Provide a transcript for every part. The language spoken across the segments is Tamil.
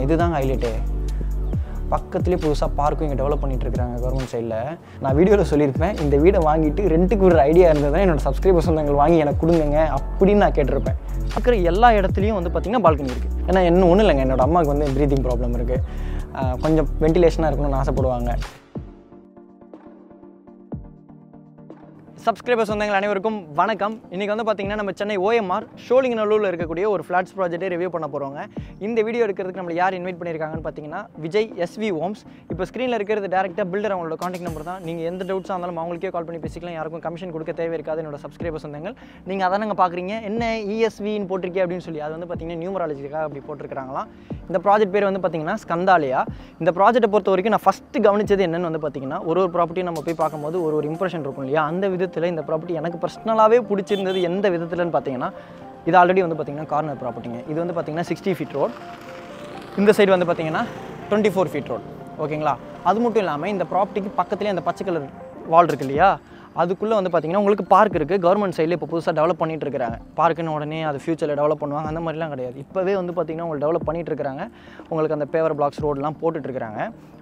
இதுதாங்க ஹைலைட்டு. பக்கத்துலேயே புதுசாக பார்க்கும் இங்கே டெவலப் பண்ணிகிட்டு இருக்காங்க கவர்மெண்ட் சைடில். நான் வீடியோவில் சொல்லியிருப்பேன், இந்த வீடை வாங்கிட்டு ரெண்ட்டுக்கு ஒரு ஐடியா இருந்ததுன்னா என்னோடய சப்ஸ்கிரைபர்ஸ் வந்து எங்களை வாங்கி எனக்கு கொடுங்க அப்படின்னு நான் கேட்டிருப்பேன். இருக்கிற எல்லா இடத்துலையும் வந்து பார்த்திங்கன்னா பால்கனி இருக்குது. ஏன்னா இன்னும் ஒன்றும் இல்லைங்க, என்னோடய அம்மாவுக்கு வந்து ப்ரீத்திங் ப்ராப்ளம் இருக்குது, கொஞ்சம் வென்டிலேஷனாக இருக்கணும்னு ஆசைப்படுவாங்க. சப்ஸ்கிரைபர்ஸ் வந்தவங்க அனைவருக்கும் வணக்கம். இன்றைக்கி வந்து பார்த்திங்கன்னா நம்ம சென்னை OMR ஷோலிங்கநல்லூரில் இருக்கக்கூடிய ஒரு ஃப்ளாட்ஸ் ப்ராஜெக்ட்டை ரிவ்யூ பண்ண போகிறோங்க. இந்த வீடியோ எடுக்கிறதுக்கு நம்மளை யார் இன்வைட் பண்ணியிருக்காங்கன்னு பார்த்தீங்கன்னா விஜய் SV ஹோம்ஸ். இப்போ ஸ்க்ரீனில் இருக்கிறது டேரெக்டாக பில்டர் அவங்களோட காண்டாக்ட் நம்பர் தான். நீங்கள் எந்த டவுட்ஸாக இருந்தாலும் அவங்களுக்கே கால் பண்ணி பேசிக்கலாம். யாருக்கும் கமிஷன் கொடுக்க தேவை இருக்காது. என்னோட சப்ஸ்கிரைபர்ஸ் வந்தவங்க நீங்கள் அதான் நாங்கள் பார்க்குறீங்க, என்ன ESVன்னு போட்டிருக்கே அப்படின்னு சொல்லி. அது வந்து பார்த்திங்கன்னா நியூமராலஜிக்காக அப்படி போட்டிருக்கிறாங்களாம். இந்த ப்ராஜெக்ட் பேர் வந்து பார்த்திங்கன்னா ஸ்கந்தாலயா. இந்த ப்ராஜெக்ட்டை பொறுத்த வரைக்கும் நான் ஃபஸ்ட்டு கவனிச்சது என்னென்னு வந்து பார்த்திங்கன்னா, ஒரு ப்ராப்பர்ட்டியும் நம்ம போய் பார்க்கும்போது ஒரு இம்ப்ரெஷன் இருக்கும் இல்லையா, அந்த விதத்தில் இந்த ப்ராப்பர்ட்டி எனக்கு பர்சனலாகவே பிடிச்சிருந்தது. எந்த விதத்தில்னு பார்த்தீங்கன்னா, இது ஆல்ரெடி வந்து பார்த்திங்கன்னா கார்னர் ப்ராப்பர்ட்டிங்க. இது வந்து பார்த்திங்கன்னா 60 ஃபீட் ரோட், இந்த சைடு வந்து பார்த்திங்கன்னா 24 ஃபீட் ரோட். ஓகேங்களா? அது மட்டும் இல்லாமல் இந்த ப்ராப்பர்ட்டிக்கு பக்கத்துலேயே அந்த பச்சை கலர் வால் இருக்குது இல்லையா, அதுக்குள்ளே வந்து பார்த்திங்கன்னா உங்களுக்கு பார்க் இருக்குது. கவர்மெண்ட் சைடில் இப்போ புதுசாக டெவலப் பண்ணிகிட்டு இருக்கிறாங்க. பார்க்குன்னு உடனே அது ஃபியூச்சரில் டெவலப் பண்ணுவாங்க அந்த மாதிரிலாம் கிடையாது. இப்போவே வந்து பார்த்திங்கன்னா உங்களுக்கு டெவலப் பண்ணிகிட்டு இருக்கிறாங்க. உங்களுக்கு அந்த பேவர் பிளாக்ஸ் ரோடெலாம் போட்டுட்ருக்காங்க.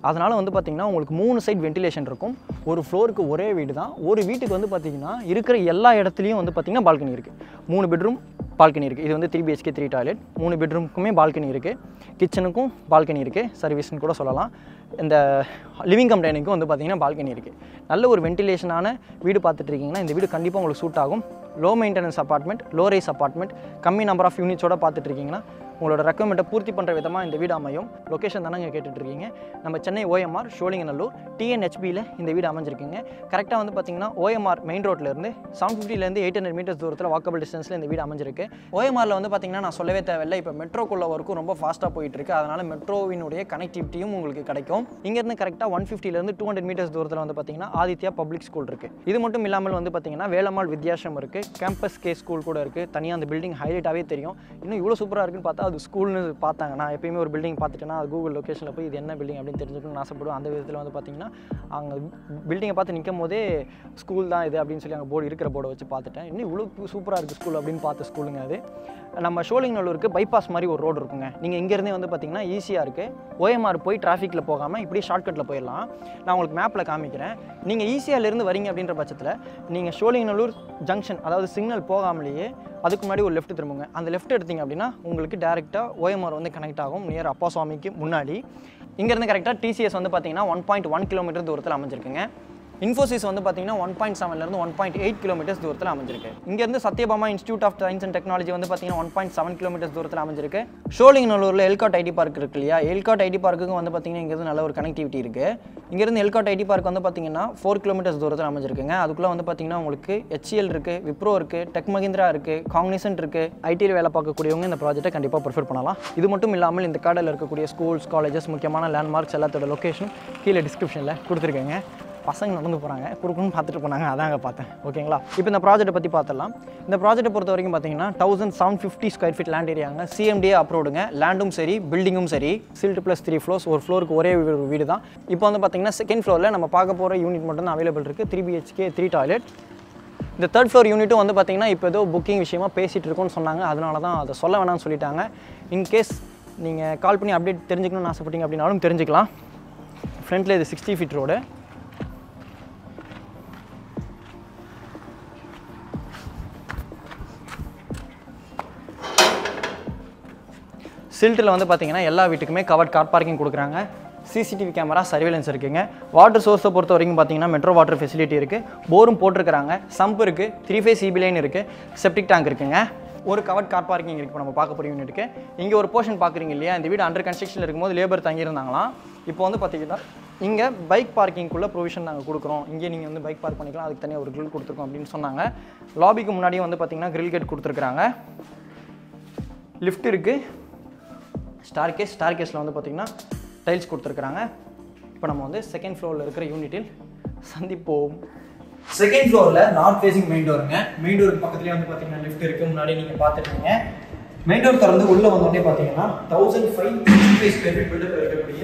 அதனால் வந்து பார்த்திங்கன்னா உங்களுக்கு 3 சைட் வென்டிலேஷன் இருக்கும். ஒரு ஃப்ளோருக்கு ஒரே வீடு தான். ஒரு வீட்டுக்கு வந்து பார்த்திங்கன்னா இருக்கிற எல்லா இடத்துலையும் வந்து பார்த்திங்கன்னா பால்கனி இருக்குது. 3 பெட்ரூம் பால்கனி இருக்குது. இது வந்து 3 BHK 3 டாய்லெட். 3 பெட்ரூமுக்குமே பால்கனி இருக்குது. கிச்சனுக்கும் பால்கனி இருக்குது, சர்வீஸ்னு கூட சொல்லலாம். இந்த லிவிங் கம் டைனிங்க்கும் வந்து பார்த்திங்கன்னா பால்கனி இருக்குது. நல்ல ஒரு வென்டிலேஷனான வீடு பார்த்துட்ருக்கீங்கன்னா இந்த வீடு கண்டிப்பாக உங்களுக்கு சூட் ஆகும். Low maintenance apartment, low rice apartment, கம்மி நம்பர் ஆஃப் யூனிட்ஸோட பார்த்துட்ருக்கீங்கன்னா உங்களோட ரெக்குவயர்மெண்ட்டை பூர்த்தி பண்ணுற விதமாக இந்த வீடு அமையும். லொக்கேஷன் தானே கேட்டுட்ருக்கீங்க, நம்ம சென்னை OMR ஷோலிங்கநல்லூர் TNHBயில் இந்த வீடு அமைஞ்சிருக்குங்க. கரெக்டாக வந்து பார்த்திங்கன்னா OMR மெயின் ரோட்லேருந்து 750 800 மீட்டர்ஸ் தூரத்தில் வாக்கபிள் டிஸ்டன்ஸில் இந்த வீடு அமைஞ்சிருக்கு. OMRல வந்து பார்த்திங்கன்னா நான் சொல்லவே தேவையில்லை, இப்போ மெட்ரோக்குள்ள ஒர்க்கும் ரொம்ப ஃபாஸ்ட்டாக போயிட்டுருக்கு. அதனால் மெட்ரோவினுடைய கனெக்டிவிட்டியும் உங்களுக்கு கிடைக்கும். இங்கேருந்து கரெக்டாக 150 200 மீட்டர்ஸ் தூரத்தில் வந்து பார்த்திங்கன்னா ஆதித்யா பப்ளிக் ஸ்கூல் இருக்குது. இது மட்டும் இல்லாமல் வந்து பார்த்திங்கன்னா வேலம்மாள் வித்யாசம் இருக்குது, கேம்பஸ் K ஸ்கூல் கூட இருக்குது. தனியாக அந்த பில்டிங் ஹைலைட்டாகவே தெரியும். இன்னும் இவ்வளோ சூப்பராக இருக்குன்னு பார்த்தா அது ஸ்கூல்னு பார்த்தாங்க. நான் எப்பயுமே ஒரு பில்டிங் பார்த்துட்டேன்னா அது கூகுள் லொக்கேஷனில் போய் இது என்ன பில்டிங் அப்படின்னு தெரிஞ்சுக்கணும்னு ஆசைப்படுவோம். அந்த விதத்தில் வந்து பார்த்திங்கன்னா அங்கே பில்டிங்கை பார்த்து நிற்கும் போதே ஸ்கூல் தான் இது அப்படின்னு சொல்லி அங்கே போர்டு இருக்கிற போர்டை வச்சு பார்த்துட்டேன். இன்னும் இவ்வளோ சூப்பராக இருக்குது ஸ்கூல் அப்படின்னு பார்த்த ஸ்கூலுங்க அது. நம்ம ஷோலிங்கநல்லூருக்கு பைபாஸ் மாதிரி ஒரு ரோடு இருக்குங்க. நீங்கள் இங்கேருந்தே வந்து பார்த்திங்கன்னா ஈஸியாக இருக்குது. OMR போய் டிராஃபிக்கில் போகாமல் இப்படி ஷார்ட்கட்டில் போயிடலாம். நான் உங்களுக்கு மேப்பில் காமிக்கிறேன். நீங்கள் ஈஸியாலேருந்து வரீங்க அப்படின்ற பட்சத்தில் நீங்கள் ஷோலிங்கநல்லூர் ஜங்ஷன், அதாவது சிக்னல் போகாமலேயே அதுக்கு முன்னாடி ஒரு லெஃப்ட் திரும்புங்க. அந்த லெஃப்ட் எடுத்திங்க அப்படின்னா உங்களுக்கு டேரெக்டாக OMR வந்து கனெக்ட் ஆகும், நியர் அப்பா சுவாமிக்கு முன்னாடி. இங்கேருந்து கரெக்டாக TCS வந்து பார்த்திங்கன்னா 1.1 கிலோமீட்டர் தூரத்தில் அமைஞ்சிருக்குங்க. இன்ஃபோசிஸ் வந்து பார்த்திங்கன்னா 1.7 1.8 கிலோமீட்டர்ஸ் தூரத்தில் அமைஞ்சிருக்கு. இங்கேருந்து Sathyabama institute of science and technology வந்து பார்த்திங்கன்னா 1.7 கிலோமீட்டர்ஸ் தூரத்தில் அமைஞ்சிருக்கு. ஷோலிங்கநல்லூரில் எல்காட் IT பார்க் இருக்கு இல்லையா, எல்காட் IT பார்க்குக்கும் வந்து பார்த்திங்கன்னா இங்கேருந்து நல்ல ஒரு கனெக்டிவிட்டி இருக்குது. இங்கேருந்து எல்காட் IT பார்க் வந்து பார்த்திங்கன்னா 4 கிலோமீட்டர்ஸ் தூரத்தில் அமைஞ்சிருக்குங்க. அதுக்குள்ளே வந்து பார்த்திங்கன்னா உங்களுக்கு HCL இருக்குது, விப்ரோ இருக்குது, டெக் மஹிந்திரா இருக்குது, காக்னிசன்ட் இருக்குது. ஐடியில் வேலை பார்க்கக்கூடியவங்க இந்த ப்ராஜெக்ட்டை கண்டிப்பாக ப்ரிஃபர் பண்ணலாம். இது மட்டும் இல்லாமல் இந்த கார்டில் இருக்கக்கூடிய ஸ்கூல்ஸ், காலேஜஸ், முக்கியமான லேண்ட்மார்க்ஸ் எல்லாத்தோட லொக்கேஷன் கீழே டிஸ்கிரிப்ஷனில் கொடுத்துருக்கேங்க. பசங்க நடந்து போகிறாங்க, கொடுக்கணும்னு பார்த்துட்டு போனாங்க, அதாங்க பார்த்தேன். ஓகேங்களா? இப்போ இந்த ப்ராஜெக்ட்டை பற்றி பார்த்துடலாம். இந்த ப்ராஜெக்ட்டை பொறுத்த வரைக்கும் பார்த்தீங்கன்னா 1750 ஸ்கொயர் ஃபீட் லேண்ட் ஏரியாங்க. CMDA அப்ரூவ்டுங்க. லேண்டும் சரி, பில்டிங்கும் சரி. Silt + 3 floors. ஒரு ஃப்ளோருக்கு ஒரே வீடு தான். இப்போ வந்து பார்த்தீங்கன்னா செகண்ட் ஃப்ளோரில் நம்ம பார்க்க போகிற யூனிட் மட்டும் தான் அவைலபிள் இருக்குது. 3 BHK 3 டாய்லெட். இந்த தேர்ட் ஃப்ளோர் யூனிட்டும் வந்து பார்த்திங்கன்னா இப்போ ஏதோ புக்கிங் விஷயமா பேசிகிட்டு இருக்கோன்னு சொன்னாங்க. அதனால தான் அதை சொல்ல வேணாம்னு சொல்லிட்டாங்க. இன்கேஸ் நீங்கள் கால் பண்ணி அப்டேட் தெரிஞ்சுக்கணும்னு ஆசைப்பட்டீங்க அப்படின்னாலும் தெரிஞ்சுக்கலாம். ஃப்ரண்ட்டில் இது 60 ஃபீட் ரோடு. சில்ட்டில் வந்து பார்த்திங்கன்னா எல்லா வீட்டுக்குமே கவர்ட் கார் பார்க்கிங் கொடுக்குறாங்க. CCTV கேமரா, சர்வேலன்ஸ் இருக்குங்க. வாட்டர் சோர்ஸை பொறுத்த வரைக்கும் பார்த்திங்கன்னா மெட்ரோ வாட்டர் ஃபெசிலிட்டி இருக்குது. போரும் போட்டிருக்கிறாங்க. சம்ப் இருக்குது. 3 ஃபேஸ் EB லைன் இருக்குது. செப்டிக் டேங்க் இருக்குங்க. ஒரு கவர்ட் கார் பார்க்கிங் இருக்குது. நம்ம பார்க்க போகிற யூனிட்டுக்கு இங்கே ஒரு போர்ஷன் பார்க்குறீங்க இல்லையா, இந்த வீடு அண்டர் கன்ஸ்ட்ரக்ஷனில் இருக்கும்போது லேபர் தங்கியிருந்தாங்களாம். இப்போ வந்து பார்த்திங்கன்னா இங்கே பைக் பார்க்கிங்குள்ளே ப்ரொவிஷன் நாங்கள் கொடுக்குறோம். இங்கே நீங்கள் வந்து பைக் பார்க் பண்ணிக்கலாம், அதுக்கு தனியாக ஒரு கிரில் கொடுத்துருக்கோம் அப்படின்னு சொன்னாங்க. லாபிக்கு முன்னாடியே வந்து பார்த்திங்கன்னா கிரில் கேட் கொடுத்துருக்குறாங்க. லிஃப்ட் இருக்குது. ஸ்டார்கேஸில் வந்து பார்த்திங்கன்னா டைல்ஸ் கொடுத்துருக்குறாங்க. இப்போ நம்ம வந்து செகண்ட் ஃப்ளோரில் இருக்கிற யூனிட்டில் சந்திப்போம். செகண்ட் ஃப்ளோரில் நார்த் ஃபேசிங் மெயின் டோருங்க. மெயின் டோருக்கு பக்கத்துலேயே வந்து பார்த்திங்கன்னா லிஃப்ட் இருக்குது. முன்னாடி நீங்கள் பார்த்துருக்கீங்க. மெயின் டோர் திறந்து உள்ளே வந்தோடனே பார்த்தீங்கன்னா 1550 ஸ்கொயர் ஃபீட் பில்டப் இருக்கக்கூடிய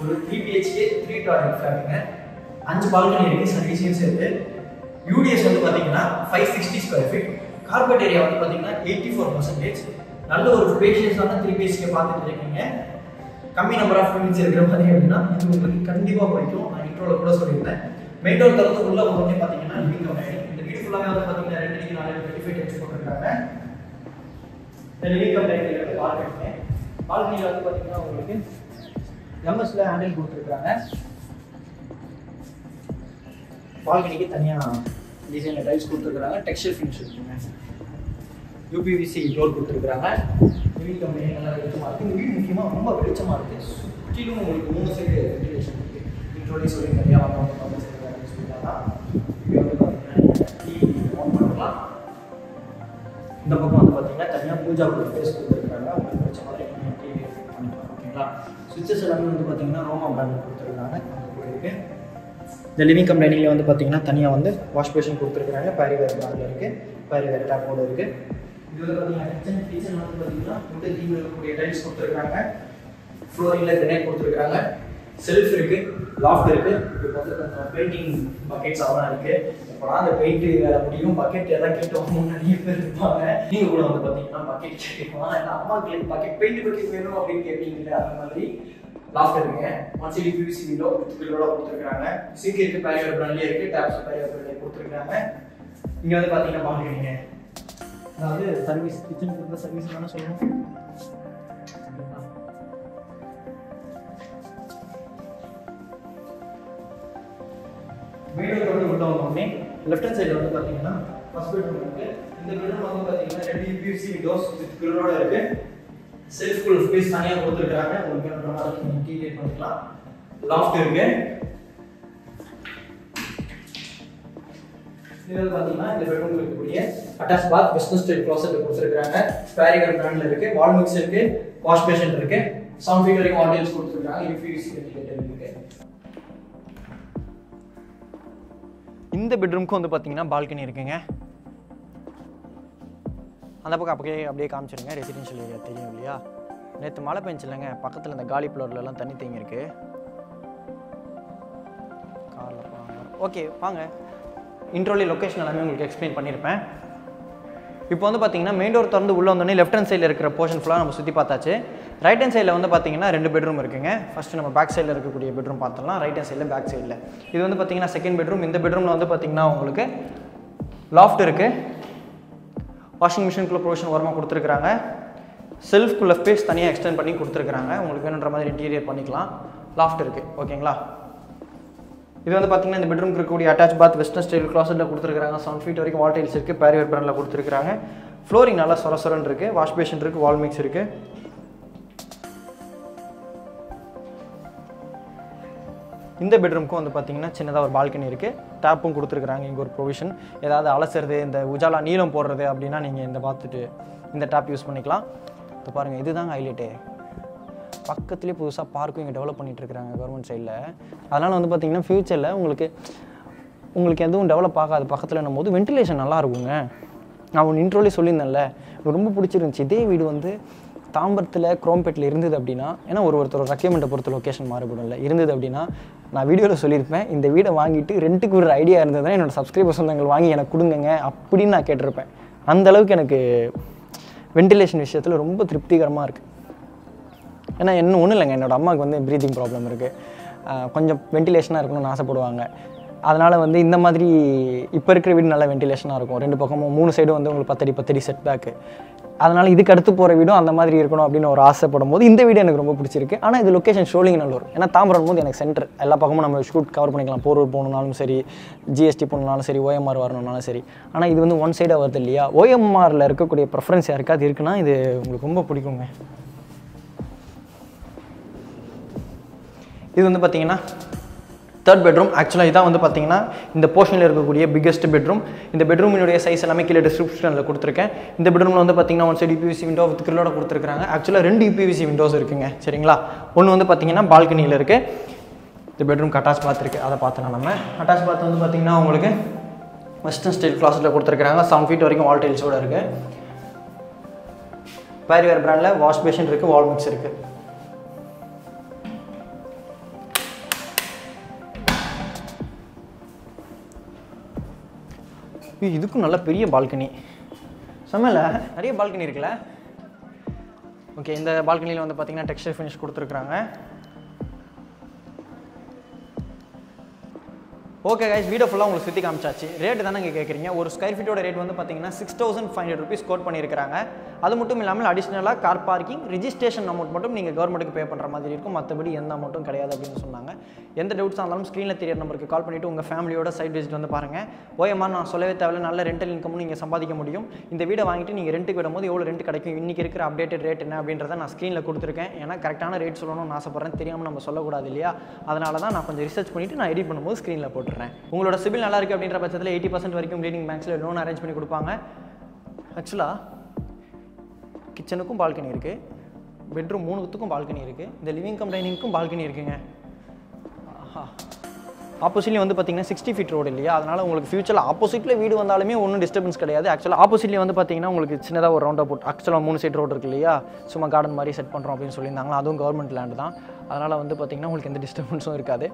ஒரு 3 BHK 3 டாய்லெட் ஃப்ளாட்டுங்க. 5 பால்கனி இருக்குது, சர்வீஸையும் சேர்த்து. UDS வந்து பார்த்தீங்கன்னா 560 ஸ்கொயர் ஃபீட். கார்பெட் ஏரியா வந்து பார்த்தீங்கன்னா 84%. நல்ல ஒரு ஸ்பேஷியஸான 3 BHK பார்த்துட்டு இருக்கீங்க. கம்மி நம்பர் ஆஃப் யூனிட்ஸ் இருக்கிற மாதிரி அப்படின்னா இது உங்களுக்கு கண்டிப்பாக பிடிக்கும். நான் இன்ட்ரோவில் கூட சொல்லியிருந்தேன். மெயின் டோர் திறந்து உள்ள வந்து பார்த்தீங்கன்னா லிவிங் கம் டைனிங். இந்த வீடு ஃபுல்லாகவே வந்து பார்த்தீங்கன்னா 2 அடிக்கு 4 25 டைப்ஸ் போட்டிருக்காங்க. இந்த லிவிங் கம் டைனிங் வந்து பால்கனி. பால்கனியில் வந்து பார்த்தீங்கன்னா உங்களுக்கு எம்எஸ்ல ஹேண்டில் கொடுத்துருக்காங்க. பால்கனிக்கு தனியாக டிசைனில் டைல்ஸ் கொடுத்துருக்காங்க. டெக்ஸ்சர் ஃபினிஷ் இருக்குங்க. யூபிவிசி டோர் கொடுத்துருக்காங்க. லிவிங் கம் டைனிங் நல்லா வெளிச்சமாக இருக்குது. இந்த வீடு முக்கியமாக ரொம்ப வெளிச்சமாக இருக்குது. சுற்றிலும் உங்களுக்கு 3 சைடு வென்டிலேஷன் இருக்குது. இன்ட்ரோலே சொல்லி நிறையா வாங்க இந்த பக்கம் வந்து பார்த்தீங்கன்னா தனியாக பூஜா ஸ்பேஸ் கொடுத்துருக்காங்க. உங்களுக்கு பிடிச்ச மாதிரி பண்ணிக்கலாம். ஓகேங்களா? சுவிட்சஸ் எல்லாமே வந்து பார்த்தீங்கன்னா ரோமா பிராண்ட் கொடுத்துருக்காங்க. இருக்கு இந்த லிவிங் கம் டைனிங்கில் வந்து பார்த்தீங்கன்னா தனியாக வந்து வாஷ் பேஷன் கொடுத்துருக்காங்க. பேரிவேர் பிராண்டில் இருக்குது. பேரிவேர் டேப்போடு இருக்குது. இது வந்து பார்த்தீங்கன்னா கிச்சன் வந்து பார்த்தீங்கன்னா உட்டு தீம் இருக்கக்கூடிய டைல்ஸ் கொடுத்துருக்காங்க. ஃப்ளோரிங்கில் கிரனைட் கொடுத்துருக்காங்க. செல்ஃப் இருக்குது, லாஃப்ட் இருக்குது. இப்போ வந்து பெயிண்டிங் பக்கெட்ஸ் அதெல்லாம் இருக்குது. இப்போ அந்த பெயிண்ட் வேலை முடியும். பக்கெட் எல்லாம் கேட்டோம் நிறைய பேர் இருப்பாங்க. நீங்கள் கூட வந்து பார்த்தீங்கன்னா பக்கெட் கேட்கலாம். ஏன்னா அம்மாக்கு பக்கெட் பெயிண்ட் பக்கெட் வேணும் அப்படின்னு கேட்பீங்க. அந்த மாதிரி லாஃப்ட் இருக்குங்க. 1 சைடு பிவிசி விண்டோ வித்தோட கொடுத்துருக்காங்க. சிங்க் இருக்குது, பேரிவேர் பிராண்ட்லேயே இருக்குது. டேப்ஸ் பேரிவேர் பிராண்ட்லேயே கொடுத்துருக்காங்க. இங்கே வந்து பார்த்தீங்கன்னா பால்கனிங்க. அதாவது சர்வீஸ் கிச்சனுக்கு சர்வீஸ் தானே சொல்லணும். மெயின் டோர் வந்து உள்ள வந்தோடனே லெஃப்ட் ஹேண்ட் சைடில் வந்து பார்த்தீங்கன்னா ஃபர்ஸ்ட் பெட்ரூம் இருக்கு. இந்த பெட்ரூம் வந்து பார்த்தீங்கன்னா 2 யூபிவிசி விண்டோஸ் வித் கிரிலோட இருக்கு. செல்ஃப் கூல் ஸ்பேஸ் தனியாக கொடுத்துருக்காங்க. உங்களுக்கு வேணுன்ற மாதிரி நீங்கள் இன்டீரியர் பண்ணிக்கலாம். லாஃப்ட் இருக்கு. இது வந்து பார்த்தீங்கன்னா இந்த பெட்ரூம் இருக்கக்கூடிய attach bath western style closet கொடுத்துருக்காங்க. பேரிவேர் பிராண்ட்ல இருக்கு. வால் மிக்ஸ் இருக்கு. வாஷ் பேஷன் இருக்கு. சவுண்ட் ஃபீட் வரைக்கும் ஆடியன்ஸ் கொடுத்துருக்காங்க. யூபிவிசி வென்டிலேட்டர் இருக்கு. இந்த பெட்ரூம்க்கு வந்து பார்த்தீங்கன்னா பால்கனி இருக்குங்க. அந்த பக்கம் அப்படியே காமிச்சிருங்க. ரெசிடென்ஷியல் ஏரியா தெரியும் இல்லையா? நேற்று மழை பெஞ்சு இல்லைங்க, பக்கத்தில் இந்த காலி ஃப்ளோர்லலாம் தண்ணி தேங்கியிருக்கு. காரில் போவாங்க. ஓகே வாங்க, இன்ட்ரோலி லொக்கேஷன் எல்லாமே உங்களுக்கு எக்ஸ்பிளைன் பண்ணியிருப்பேன். இப்போ வந்து பார்த்தீங்கன்னா மெயின் டோர் திறந்து உள்ளே வந்தோடனே லெஃப்ட் ஹேண்ட் சைடில் இருக்கிற போர்ஷன் ஃபுல்லாக நம்ம சுற்றி பார்த்தாச்சு. ரைட் ஹேண்ட் சைடில் வந்து பார்த்தீங்கன்னா 2 பெட்ரூம் இருக்குங்க. ஃபஸ்ட்டு நம்ம பேக் சைடில் இருக்கக்கூடிய பெட்ரூம் பார்த்தோம்னா ரைட் ஹேண்ட் சைடில் பேக் சைடில் இது வந்து பார்த்தீங்கன்னா செகண்ட் பெட்ரூம். இந்த பெட்ரூமில் வந்து பார்த்தீங்கன்னா உங்களுக்கு லாஃப்ட் இருக்குது. வாஷிங் மிஷினுக்குள்ள ப்ரொவிஷன் ஓரமாக கொடுத்துருக்காங்க. செல்ஃப்குள்ள ஸ்பேஸ் தனியாக எக்ஸ்டெண்ட் பண்ணி கொடுத்துருக்காங்க. உங்களுக்கு வேணுன்ற மாதிரி இன்டீரியர் பண்ணிக்கலாம். லாஃப்ட் இருக்குது. ஓகேங்களா? இது வந்து பார்த்தீங்கன்னா இந்த பெட்ரூம் இருக்கக்கூடிய அட்டாச் பாத் வெஸ்டர்ன் ஸ்டைல் க்ளாசெட்டில் கொடுத்துருக்காங்க. 7 ஃபீட் வரைக்கும் வால் டைல்ஸ் இருக்குது. பேரிவேர் பிராண்டில் கொடுத்துருக்காங்க. ஃப்ளோரிங் நல்லா சொரசொரன்னு இருக்குது. வாஷ் பேஷன் இருக்குது. வால் மிக்ஸ் இருக்குது. இந்த பெட்ரூமுக்கும் வந்து பார்த்தீங்கன்னா சின்னதாக ஒரு பால்கனி இருக்குது. டேப்பும் கொடுத்துருக்குறாங்க. இங்கே ஒரு ப்ரொவிஷன் ஏதாவது அலசுறது, இந்த உஜாலா நீளம் போடுறது அப்படின்னா நீங்கள் இந்த பார்த்துட்டு இந்த டேப் யூஸ் பண்ணிக்கலாம். இப்போ பாருங்கள், இதுதாங்க ஹைலைட்டு. பக்கத்துலேயே புதுசாக பார்க்கும் இங்கே டெவலப் பண்ணிகிட்ருக்குறாங்க கவர்மெண்ட் சைடில். அதனால் வந்து பார்த்திங்கன்னா ஃப்யூச்சரில் உங்களுக்கு எதுவும் டெவலப் ஆகாது பக்கத்தில் போது வென்டிலேஷன் நல்லா இருக்குங்க. நான் ஒன்று இன்ட்ரோலே சொல்லியிருந்தேன்ல, எனக்கு ரொம்ப பிடிச்சிருந்துச்சி. இதே வீடு வந்து தாம்பரத்தில் குரோம்பேட்டில் இருந்தது அப்படின்னா, ஏன்னா ஒருத்தர் ரெக்யர்மெண்ட்டை பொறுத்த லொக்கேஷன் மாறுபடும்ல, இருந்தது அப்படின்னா நான் வீடியோவில் சொல்லியிருப்பேன், இந்த வீடை வாங்கிட்டு ரெண்ட்டுக்கு ஒரு ஐடியா இருந்ததுன்னா என்னோடய சப்ஸ்கிரைபர் சொந்தங்கள் வாங்கி எனக்கு கொடுங்க அப்படின்னு நான் கேட்டிருப்பேன். அந்தளவுக்கு எனக்கு வென்டிலேஷன் விஷயத்தில் ரொம்ப திருப்திகரமாக இருக்குது. ஏன்னா ஒன்றும் இல்லைங்க, என்னோடய அம்மாவுக்கு வந்து ப்ரீத்திங் ப்ராப்ளம் இருக்குது. கொஞ்சம் வென்டிலேஷனாக இருக்கணும்னு ஆசைப்படுவாங்க. அதனால் வந்து இந்த மாதிரி இப்போ இருக்கிற வீடு நல்லா வென்டிலேஷனாக இருக்கும். 2 பக்கமும் 3 சைடும் வந்து உங்களுக்கு 10 அடி செட் பேக்கு. அதனால் இதுக்கு அடுத்து போகிற வீடும் அந்த மாதிரி இருக்கணும் அப்படின்னு ஒரு ஆசைப்படும் போது இந்த வீடு எனக்கு ரொம்ப பிடிச்சிருக்கு. ஆனால் இது லொக்கேஷன் சோழிங்கநல்லூர். ஏன்னா தாம்பரம் போது எனக்கு சென்டர், எல்லா பக்கமும் நம்ம ஷூட் கவர் பண்ணிக்கலாம். போரூர் போகணுன்னாலும் சரி, ஜிஎஸ்டி போகணுன்னாலும் சரி, ஓஎம்ஆர் வரணுன்னாலும் சரி. ஆனால் இது வந்து ஒன் சைடாக வருது இல்லையா? ஓஎம்ஆரில் இருக்கக்கூடிய ப்ரெஃபரன்ஸ் யாருக்காவது இருக்குன்னா இது உங்களுக்கு ரொம்ப பிடிக்குங்க. இது வந்து பார்த்தீங்கன்னா தேர்ட் பெட்ரூம். ஆக்சுவலாக இதான் வந்து பார்த்தீங்கன்னா இந்த போர்ஷனில் இருக்கக்கூடிய பிக்கெஸ்ட் பெட்ரூம். இந்த பெட்ரூமினுடைய சைஸ் எல்லாமே கீழே டிஸ்கிரிப்ஷனில் கொடுத்துருக்கேன். இந்த பெட்ரூமில் வந்து பார்த்தீங்கன்னா 1 சைடு யூபிவிசி விண்டோ வித் கிரிலோட கொடுத்துருக்காங்க. ஆக்சுவலாக 2 யூபிவிசி விண்டோஸ் இருக்குங்க. சரிங்களா? ஒன்று வந்து பார்த்தீங்கன்னா பால்கனியில் இருக்குது. இந்த பெட்ரூம் அட்டாச் பாத் இருக்குது, அதை பார்த்துலாம். நம்ம அட்டாச் பாத் வந்து பார்த்தீங்கன்னா உங்களுக்கு வெஸ்டர்ன் ஸ்டைல் கிளாஸில் கொடுத்துருக்காங்க. 7 ஃபீட் வரைக்கும் வால் டைல்ஸோடு இருக்குது. பேரிவேர் பிராண்டில் வாஷ் பேஷன் இருக்குது. வால் மிக்ஸ் இருக்குது. இதுக்கும் நல்ல பெரிய பால்கனி. செம்மல நிறைய பால்கனி இருக்குல்ல. ஓகே, இந்த பால்கனியில் வந்து பார்த்தீங்கன்னா டெக்ஸ்டர் ஃபினிஷ் கொடுத்துருக்குறாங்க. ஓகே கைஸ், வீடியோ ஃபுல்லாக உங்களுக்கு சுற்றி காமிச்சாச்சு. ரேட்டு தானே இங்கே கேட்குறீங்க. ஒரு ஸ்கொயர் ஃபீட்டோட ரேட் வந்து பார்த்தீங்கன்னா 6,500 rupees கோட் பண்ணியிருக்காங்க. அது மட்டும் இல்லாமல் அடிஷ்னலாக கார் பார்க்கிங் ரிஜிஸ்ட்ரேஷன் அமௌண்ட் மட்டும் நீங்கள் கவர்மெண்ட்டுக்கு பே பண்ணுற மாதிரி இருக்கும். மற்றபடி எந்த அமௌண்ட்டும் கிடையாது அப்படின்னு சொன்னாங்க. எந்த டவுட்ஸாக இருந்தாலும் ஸ்க்ரீனில் தெரியற நம்பருக்கு கால் பண்ணிவிட்டு உங்கள் ஃபேமிலியோட சைட் விசிட் வந்து பாருங்கள். ஓஎம்ஆர் நான் சொல்லவே தேவையில்ல, நல்ல ரெண்டல் இன்கமும் நீங்கள் சம்பாதிக்க முடியும். இந்த வீடை வாங்கிட்டு நீங்கள் ரெண்ட்டுக்கு விடும்போது எவ்வளோ ரெண்ட் கிடைக்கும், இன்றைக்கி இருக்கிற அப்டேட்டட் ரேட் என்ன அப்படின்றத நான் ஸ்க்ரீனில் கொடுத்துருக்கேன். ஏன்னா கரெக்டான ரேட் சொல்லணும்னு ஆசைப்பட்றேன், தெரியாமல் நம்ம சொல்லக்கூடாது இல்லையா? அதனால தான் நான் கொஞ்சம் ரிசர்ச் பண்ணிவிட்டு நான் எடிட் பண்ணும்போது ஸ்க்ரீனில் போட்டுறேன். உங்களோட சிபில் நல்லா இருக்குது அப்படின்ற பட்சத்தில் 80% வரைக்கும் லீடிங் பேங்க்ஸில் லோன் அரேஞ்ச் பண்ணி கொடுப்பாங்க. ஆக்சுவலாக கிச்சனுக்கும் பால்கனி இருக்குது, பெட்ரூம் 3த்துக்கும் பால்கனி இருக்குது, இந்த லிவிங் கம் டைனிங்க்கும் பால்கனி இருக்குங்க. ஆஹா, ஆப்போசிட்லேயும் வந்து பார்த்தீங்கன்னா 60 feet ரோடு இல்லையா? அதனால் உங்களுக்கு ஃபியூச்சரில் ஆப்போசிட்டில் வீடு வந்தாலுமே ஒன்றும் டிஸ்டர்பன்ஸ் கிடையாது. ஆக்சுவலாக ஆப்போசிட்லேயே வந்து பார்த்தீங்கன்னா உங்களுக்கு சின்னதாக ஒரு ரவுண்ட் அவுட், ஆக்சுவலாக 3 சைட் ரோடு இருக்குது இல்லையா? சும்மா கார்டன் மாதிரி செட் பண்ணுறோம் அப்படின்னு சொல்லியிருந்தாங்களா, அதுவும் கவர்மெண்ட் லேண்டு தான். அதனால் வந்து பார்த்தீங்கன்னா உங்களுக்கு எந்த டிஸ்டர்பன்ஸும் இருக்காது.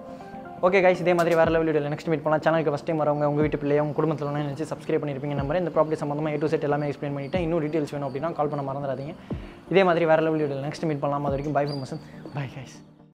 ஓகே கைஸ், இதே மாதிரி வேறு லெவல் வீடியோவில் நெக்ஸ்ட் மீட் பண்ணலாம். சேனலுக்கு ஃபஸ்ட் டைம் வரவங்க உங்கள் வீட்டு பிள்ளையை உங்கள் குடும்பத்தில் நினச்சி சப்ஸ்கிரைப் பண்ணியிருப்பீங்க. நம்பர் இந்த ப்ராப்பர்ட்டி சம்மந்தமாக A to Z எல்லாமே எக்ஸ்பிளைன் பண்ணிவிட்டேன். இன்னும் டீட்டெயில்ஸ் வேணும் அப்படின்னா கால் பண்ண மறந்துடாதீங்க. இதே மாதிரி வேறு லெவல் வீடியோவில் நெக்ஸ்ட் மீட் பண்ணலாம். அது வரைக்கும் பை ஃப்ரம் மசன். Bye guys.